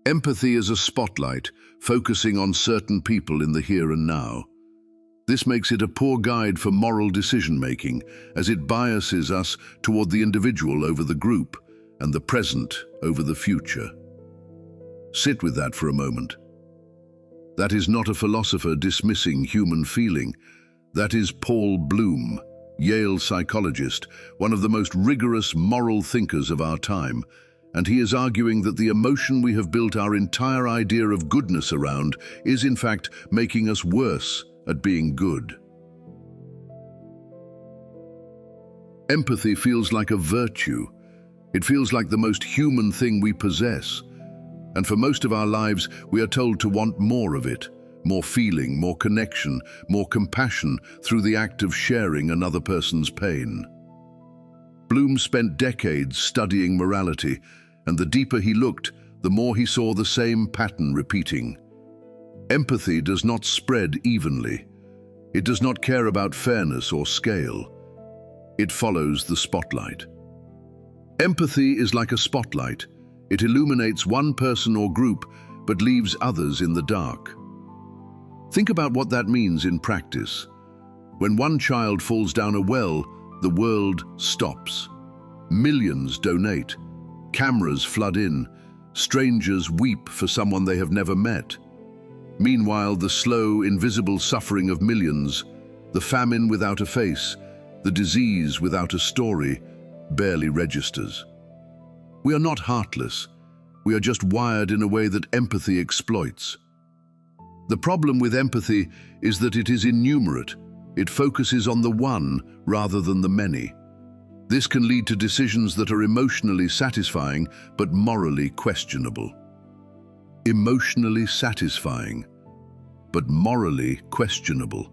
Empathy is a spotlight, focusing on certain people in the here and now. This makes it a poor guide for moral decision-making, as it biases us toward the individual over the group and the present over the future. Sit with that for a moment. That is not a philosopher dismissing human feeling. That is Paul Bloom, Yale psychologist, one of the most rigorous moral thinkers of our time, and he is arguing that the emotion we have built our entire idea of goodness around is in fact making us worse at being good. Empathy feels like a virtue. It feels like the most human thing we possess. And for most of our lives, we are told to want more of it, more feeling, more connection, more compassion through the act of sharing another person's pain. Bloom spent decades studying morality, and the deeper he looked, the more he saw the same pattern repeating. Empathy does not spread evenly. It does not care about fairness or scale. It follows the spotlight. Empathy is like a spotlight. It illuminates one person or group, but leaves others in the dark. Think about what that means in practice. When one child falls down a well, the world stops. Millions donate. Cameras flood in. Strangers weep for someone they have never met. Meanwhile, the slow, invisible suffering of millions, the famine without a face, the disease without a story, barely registers. We are not heartless. We are just wired in a way that empathy exploits. The problem with empathy is that it is innumerate. It focuses on the one rather than the many. This can lead to decisions that are emotionally satisfying but morally questionable. Emotionally satisfying, but morally questionable.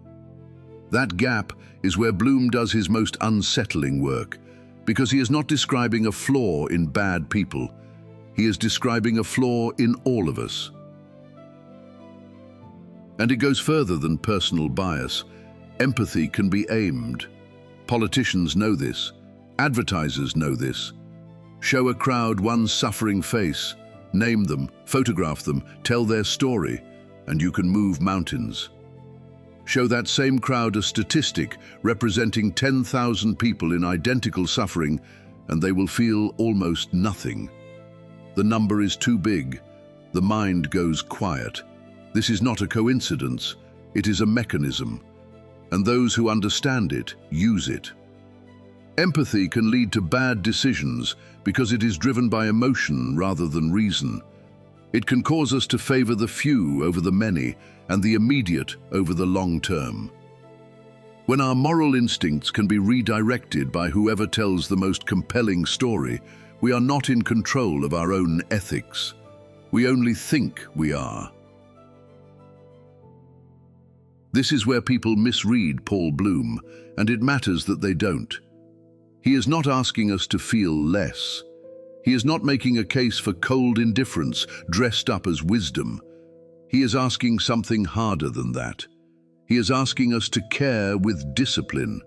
That gap is where Bloom does his most unsettling work, because he is not describing a flaw in bad people. He is describing a flaw in all of us. And it goes further than personal bias. Empathy can be aimed. Politicians know this. Advertisers know this. Show a crowd one suffering face, name them, photograph them, tell their story, and you can move mountains. Show that same crowd a statistic representing 10,000 people in identical suffering, and they will feel almost nothing. The number is too big. The mind goes quiet. This is not a coincidence. It is a mechanism, and those who understand it use it. Empathy can lead to bad decisions because it is driven by emotion rather than reason. It can cause us to favor the few over the many and the immediate over the long term. When our moral instincts can be redirected by whoever tells the most compelling story, we are not in control of our own ethics. We only think we are. This is where people misread Paul Bloom, and it matters that they don't. He is not asking us to feel less. He is not making a case for cold indifference dressed up as wisdom. He is asking something harder than that. He is asking us to care with discipline.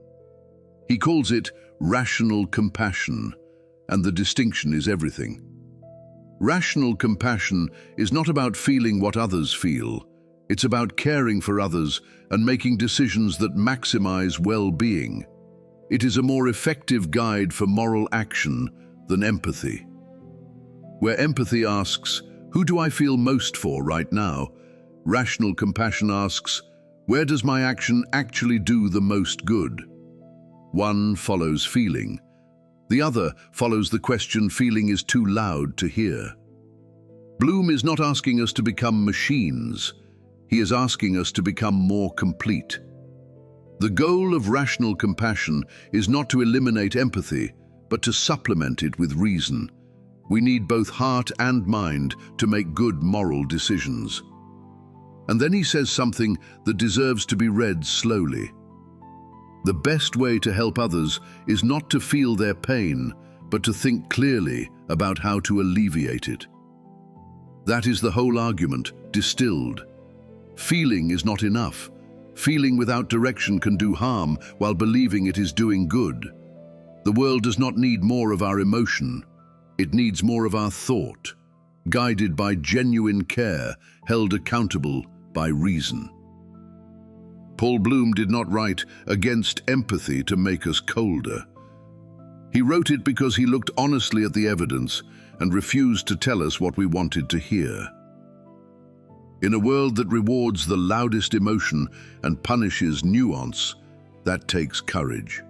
He calls it rational compassion, and the distinction is everything. Rational compassion is not about feeling what others feel. It's about caring for others and making decisions that maximize well-being. It is a more effective guide for moral action than empathy. Where empathy asks, who do I feel most for right now? Rational compassion asks, where does my action actually do the most good? One follows feeling. The other follows the question feeling is too loud to hear. Bloom is not asking us to become machines. He is asking us to become more complete. The goal of rational compassion is not to eliminate empathy, but to supplement it with reason. We need both heart and mind to make good moral decisions. And then he says something that deserves to be read slowly. The best way to help others is not to feel their pain, but to think clearly about how to alleviate it. That is the whole argument, distilled. Feeling is not enough. Feeling without direction can do harm while believing it is doing good. The world does not need more of our emotion. It needs more of our thought. guided by genuine care, held accountable by reason. Paul Bloom did not write against empathy to make us colder. He wrote it because he looked honestly at the evidence and refused to tell us what we wanted to hear. In a world that rewards the loudest emotion and punishes nuance, that takes courage.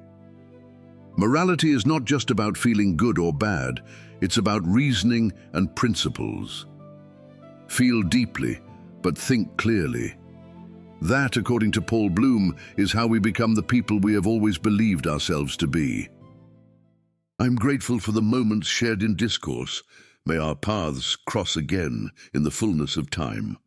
Morality is not just about feeling good or bad, it's about reasoning and principles. Feel deeply, but think clearly. That, according to Paul Bloom, is how we become the people we have always believed ourselves to be. I'm grateful for the moments shared in discourse. May our paths cross again in the fullness of time.